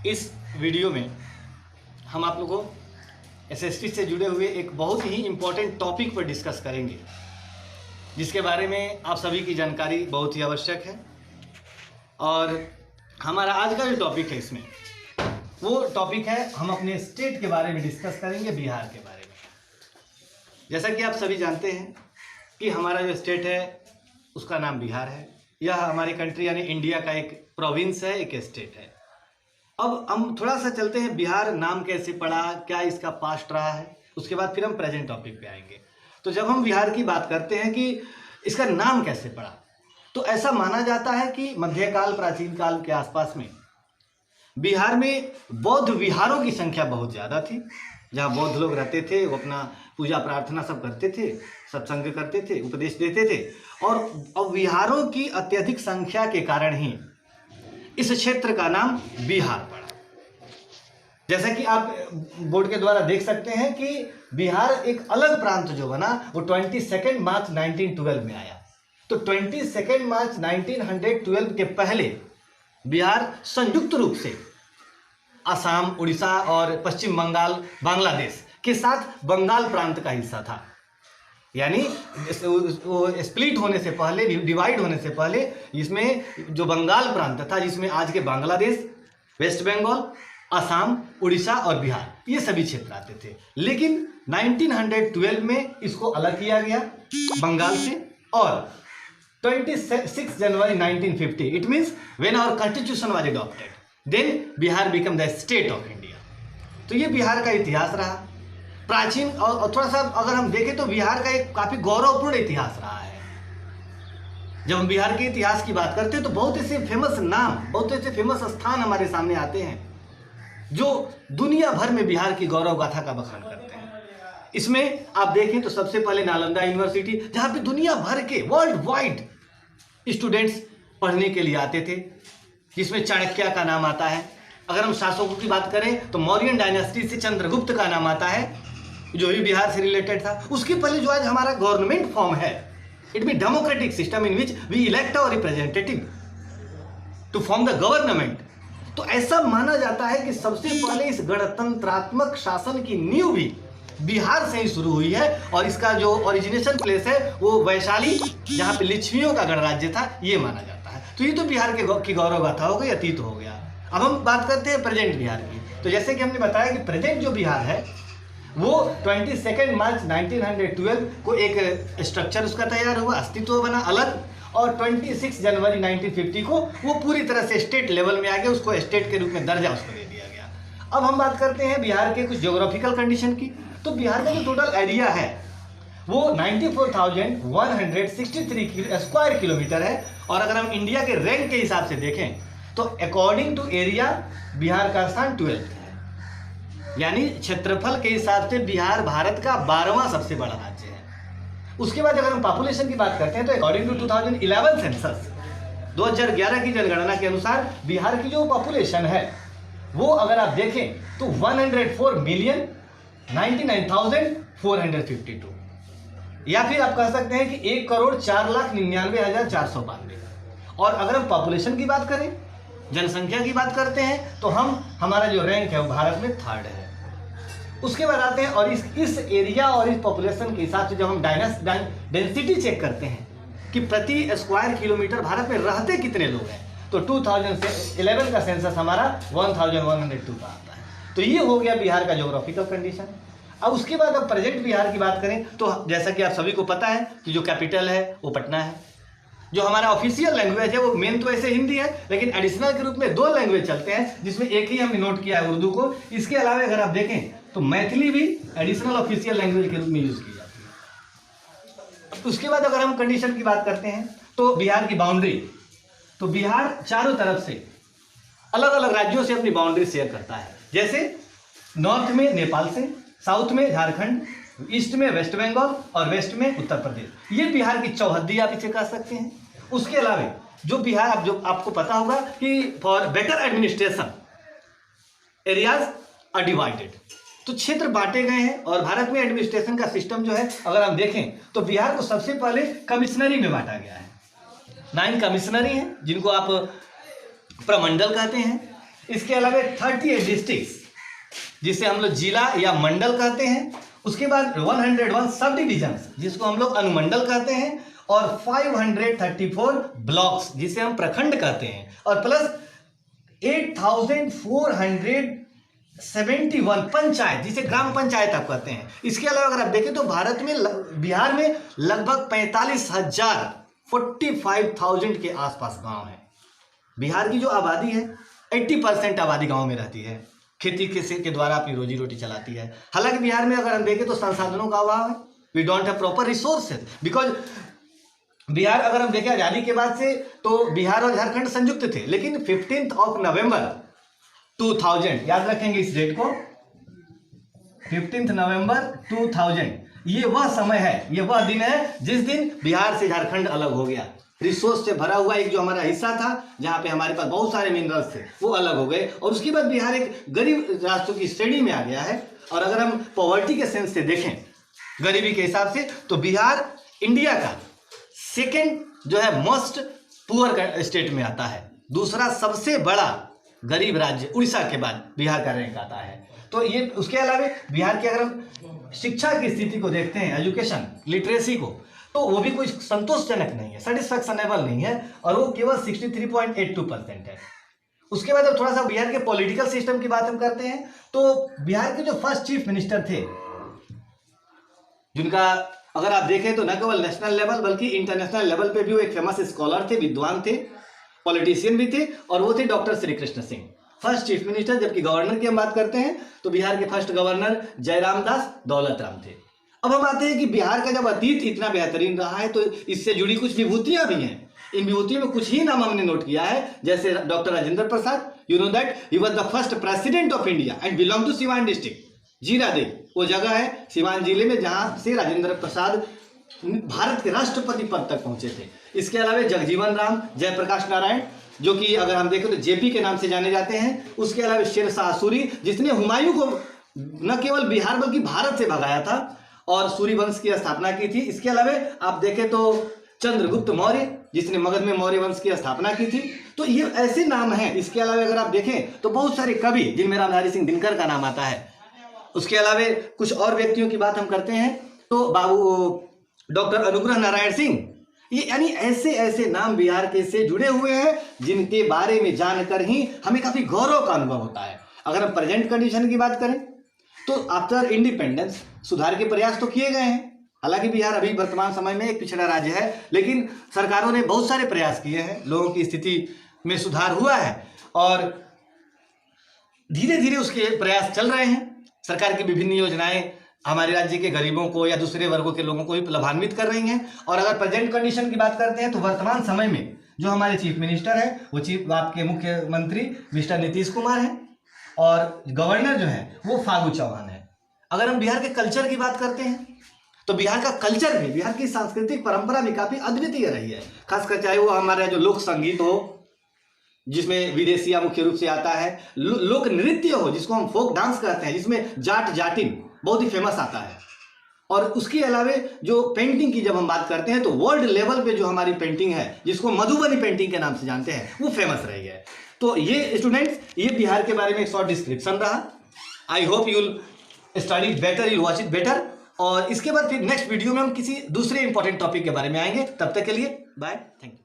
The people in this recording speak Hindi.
इस वीडियो में हम आप लोगों को एसएसटी से जुड़े हुए एक बहुत ही इम्पोर्टेंट टॉपिक पर डिस्कस करेंगे, जिसके बारे में आप सभी की जानकारी बहुत ही आवश्यक है। और हमारा आज का जो टॉपिक है इसमें वो टॉपिक है, हम अपने स्टेट के बारे में डिस्कस करेंगे, बिहार के बारे में। जैसा कि आप सभी जानते हैं कि हमारा जो स्टेट है उसका नाम बिहार है। यह हमारी कंट्री यानी इंडिया का एक प्रोविंस है, एक स्टेट है। अब हम थोड़ा सा चलते हैं, बिहार नाम कैसे पड़ा, क्या इसका पास्ट रहा है, उसके बाद फिर हम प्रेजेंट टॉपिक पे आएंगे। तो जब हम बिहार की बात करते हैं कि इसका नाम कैसे पड़ा, तो ऐसा माना जाता है कि मध्यकाल प्राचीन काल के आसपास में बिहार में बौद्ध विहारों की संख्या बहुत ज़्यादा थी। जहाँ बौद्ध लोग रहते थे वो अपना पूजा प्रार्थना सब करते थे, सत्संग करते थे, उपदेश देते थे। और अब विहारों की अत्यधिक संख्या के कारण ही इस क्षेत्र का नाम बिहार पड़ा। जैसा कि आप बोर्ड के द्वारा देख सकते हैं कि बिहार एक अलग प्रांत जो बना वो 22 मार्च 1912 में आया। तो 22 मार्च 1912 के पहले बिहार संयुक्त रूप से असम, उड़ीसा और पश्चिम बंगाल, बांग्लादेश के साथ बंगाल प्रांत का हिस्सा था। यानी वो स्प्लिट होने से पहले, डिवाइड होने से पहले इसमें जो बंगाल प्रांत था, जिसमें आज के बांग्लादेश, वेस्ट बंगाल, असम, उड़ीसा और बिहार, ये सभी क्षेत्र आते थे। लेकिन 1912 में इसको अलग किया गया बंगाल से। और 26 जनवरी 1950, it means when our constitution was adopted, then Bihar become the state of India. तो ये बिहार का इतिहास रहा प्राचीन। और थोड़ा सा अगर हम देखें तो बिहार का एक काफ़ी गौरवपूर्ण इतिहास रहा है। जब हम बिहार के इतिहास की बात करते हैं तो बहुत ऐसे फेमस नाम, बहुत ऐसे फेमस स्थान हमारे सामने आते हैं जो दुनिया भर में बिहार की गौरव गाथा का बखान करते हैं। इसमें आप देखें तो सबसे पहले नालंदा यूनिवर्सिटी, जहाँ पे दुनिया भर के वर्ल्ड वाइड स्टूडेंट्स पढ़ने के लिए आते थे, जिसमें चाणक्य का नाम आता है। अगर हम शासकों की बात करें तो मौर्यन डायनेस्टी से चंद्रगुप्त का नाम आता है, जो भी बिहार से रिलेटेड था। उसके पहले जो आज हमारा गवर्नमेंट फॉर्म है, it mean democratic system in which we elect our representative to form the government. तो ऐसा माना जाता है कि सबसे पहले इस गणतंत्रात्मक शासन की नींव भी बिहार से ही शुरू हुई है। और इसका जो ओरिजिनेशन प्लेस है वो वैशाली, जहाँ पे लिच्छवियों का गणराज्य था, ये माना जाता है। तो ये तो बिहार की गौरव गाथा हो गई, अतीत हो गया। अब हम बात करते हैं प्रेजेंट बिहार की। तो जैसे कि हमने बताया कि प्रेजेंट जो बिहार है वो 22 मार्च 1912 को एक स्ट्रक्चर उसका तैयार हुआ, अस्तित्व बना अलग। और 26 जनवरी 1950 को वो पूरी तरह से स्टेट लेवल में आ गया, उसको स्टेट के रूप में दर्जा उसको दे दिया गया। अब हम बात करते हैं बिहार के कुछ ज्योग्राफिकल कंडीशन की। तो बिहार का जो टोटल एरिया है वो 94,163 स्क्वायर किलोमीटर है। और अगर हम इंडिया के रैंक के हिसाब से देखें तो अकॉर्डिंग टू एरिया बिहार का स्थान 12th है। यानी क्षेत्रफल के हिसाब से बिहार भारत का 12वां सबसे बड़ा राज्य है। उसके बाद अगर हम पॉपुलेशन की बात करते हैं तो अकॉर्डिंग टू 2011 सेंसस, 2011 की जनगणना के अनुसार बिहार की जो पॉपुलेशन है वो अगर आप देखें तो 104,99,452, या फिर आप कह सकते हैं कि 1,04,99,492। और अगर हम पॉपुलेशन की बात करें, जनसंख्या की बात करते हैं, तो हमारा जो रैंक है वो भारत में 3rd है। उसके बाद आते हैं और इस एरिया और इस पॉपुलेशन के हिसाब से जब हम डेंसिटी चेक करते हैं कि प्रति स्क्वायर किलोमीटर भारत में रहते कितने लोग हैं, तो 2011 का सेंसस हमारा 1102 का आता है। तो ये हो गया बिहार का ज्योग्राफिकल कंडीशन। अब उसके बाद अब प्रेजेंट बिहार की बात करें तो जैसा कि आप सभी को पता है कि जो कैपिटल है वो पटना है। जो हमारा ऑफिशियल लैंग्वेज है वो मेन तो ऐसे हिंदी है, लेकिन एडिशनल के रूप में 2 लैंग्वेज चलते हैं, जिसमें एक ही हमने नोट किया है, उर्दू को। इसके अलावा अगर आप देखें तो मैथिली भी एडिशनल ऑफिशियल लैंग्वेज के रूप में यूज की जाती है। उसके बाद अगर हम कंडीशन की बात करते हैं तो बिहार की बाउंड्री, तो बिहार चारों तरफ से अलग अलग राज्यों से अपनी बाउंड्री शेयर करता है। जैसे नॉर्थ में नेपाल से, साउथ में झारखंड, ईस्ट में वेस्ट बंगाल और वेस्ट में उत्तर प्रदेश। ये बिहार की चौहद्दी आप इसे कह सकते हैं। उसके अलावा जो बिहार, जो आपको पता होगा कि for better administration areas are divided, तो क्षेत्र बांटे गए हैं। और भारत में एडमिनिस्ट्रेशन का सिस्टम जो है अगर हम देखें तो बिहार को सबसे पहले कमिश्नरी में बांटा गया है। 9 कमिश्नरी हैं जिनको आप प्रमंडल कहते हैं। इसके अलावा 38 डिस्ट्रिक्ट्स जिसे हम लोग जिला या मंडल कहते हैं, उसके बाद 101 सब डिविजन्स जिसको हम लोग अनुमंडल कहते हैं, और 534 ब्लॉक्स जिसे हम प्रखंड कहते हैं, और प्लस 8471 पंचायत जिसे ग्राम पंचायत आप कहते हैं। इसके अलावा अगर आप देखें तो भारत में बिहार में लगभग 45,000 के आसपास गांव हैं। बिहार की जो आबादी है 80% आबादी गांव में रहती है, खेती के द्वारा अपनी रोजी रोटी चलाती है। हालांकि बिहार में अगर हम देखें तो संसाधनों का अभाव है, we don't have proper resources, because Bihar अगर हम देखें आजादी के बाद से तो बिहार और झारखंड संयुक्त थे, लेकिन 15 नवंबर 2000, याद रखेंगे इस डेट को, 15 नवंबर 2000, ये वह समय है, ये वह दिन है जिस दिन बिहार से झारखंड अलग हो गया। रिसोर्स से भरा हुआ एक जो हमारा हिस्सा था जहां पे हमारे पास बहुत सारे मिनरल्स थे वो अलग हो गए, और उसके बाद बिहार एक गरीब राष्ट्रों की श्रेणी में आ गया है। और अगर हम पॉवर्टी के सेंस से देखें, गरीबी के हिसाब से, तो बिहार इंडिया का सेकेंड जो है मोस्ट पुअर स्टेट में आता है। दूसरा सबसे बड़ा गरीब राज्य उड़ीसा के बाद बिहार का रैंक आता है। तो ये उसके अलावा बिहार की अगर हम शिक्षा की स्थिति को देखते हैं, एजुकेशन लिटरेसी को, तो वो भी कोई संतोषजनक नहीं है, सेटिस्फैक्शनेबल नहीं है, और वो केवल 63.82% है। उसके बाद अब थोड़ा सा बिहार के पॉलिटिकल सिस्टम की बात हम करते हैं, तो बिहार के जो फर्स्ट चीफ मिनिस्टर थे, जिनका अगर आप देखें तो न केवल नेशनल लेवल बल्कि इंटरनेशनल लेवल पे भी वो एक फेमस स्कॉलर थे, विद्वान थे, पॉलिटिशियन भी थे, और वो थे doctor Shri Krishna Singh, first chief minister. जबकि गवर्नर की हम बात करते हैं तो बिहार के फर्स्ट गवर्नर जयराम दास दौलतराम थे। अब हम आते हैं कि बिहार का जब अतीत इतना बेहतरीन रहा है तो इससे जुड़ी कुछ विभूतियां भी हैं। इन विभूतियों में कुछ ही नाम हमने नोट किया है, जैसे doctor Rajendra Prasad, you know that he was the first president of India and belong to Siwan district. Ziradei वो जगह है सिवान जिले में जहां से राजेंद्र प्रसाद भारत के राष्ट्रपति पद तक पहुंचे थे। इसके अलावा जगजीवन राम, जयप्रकाश नारायण, जो कि अगर हम देखें तो जेपी के नाम से जाने जाते हैं। उसके अलावा शेरशाह सूरी, जिसने हुमायूं को न केवल बिहार बल्कि भारत से भगाया था और सूरी वंश की स्थापना की थी। इसके अलावा आप देखें तो चंद्रगुप्त मौर्य, जिसने मगध में मौर्य वंश की स्थापना की थी। तो ये ऐसे नाम हैं। इसके अलावा अगर आप देखें तो बहुत सारे कवि, जिनमें रामधारी सिंह दिनकर का नाम आता है। उसके अलावा कुछ और व्यक्तियों की बात हम करते हैं तो बाबू डॉक्टर अनुग्रह नारायण सिंह, ये यानी ऐसे ऐसे नाम बिहार के से जुड़े हुए हैं जिनके बारे में जानकर ही हमें काफी गौरव का अनुभव होता है। अगर हम प्रेजेंट कंडीशन की बात करें तो आफ्टर इंडिपेंडेंस सुधार के प्रयास तो किए गए हैं। हालांकि बिहार अभी वर्तमान समय में एक पिछड़ा राज्य है, लेकिन सरकारों ने बहुत सारे प्रयास किए हैं, लोगों की स्थिति में सुधार हुआ है और धीरे धीरे उसके प्रयास चल रहे हैं। सरकार की विभिन्न योजनाएं हमारे राज्य के गरीबों को या दूसरे वर्गों के लोगों को भी लाभान्वित कर रही हैं। और अगर प्रेजेंट कंडीशन की बात करते हैं तो वर्तमान समय में जो हमारे चीफ मिनिस्टर है वो आपके मुख्यमंत्री मिस्टर नीतीश कुमार हैं, और गवर्नर जो है वो फागू चौहान है। अगर हम बिहार के कल्चर की बात करते हैं तो बिहार का कल्चर भी, बिहार की सांस्कृतिक परंपरा भी काफी अद्वितीय रही है। खासकर चाहे वो हमारा जो लोक संगीत हो जिसमें विदेशिया मुख्य रूप से आता है, लोक नृत्य हो जिसको हम फोक डांस कहते हैं, जिसमें जाट जाटिन बहुत ही फेमस आता है, और उसके अलावा जो पेंटिंग की जब हम बात करते हैं तो वर्ल्ड लेवल पे जो हमारी पेंटिंग है जिसको मधुबनी पेंटिंग के नाम से जानते हैं वो फेमस रही है। तो ये स्टूडेंट्स, ये बिहार के बारे में एक शॉर्ट डिस्क्रिप्शन रहा। I hope you will study better, you watch it better, और इसके बाद फिर नेक्स्ट वीडियो में हम किसी दूसरे इंपॉर्टेंट टॉपिक के बारे में आएंगे। तब तक के लिए बाय, थैंक यू।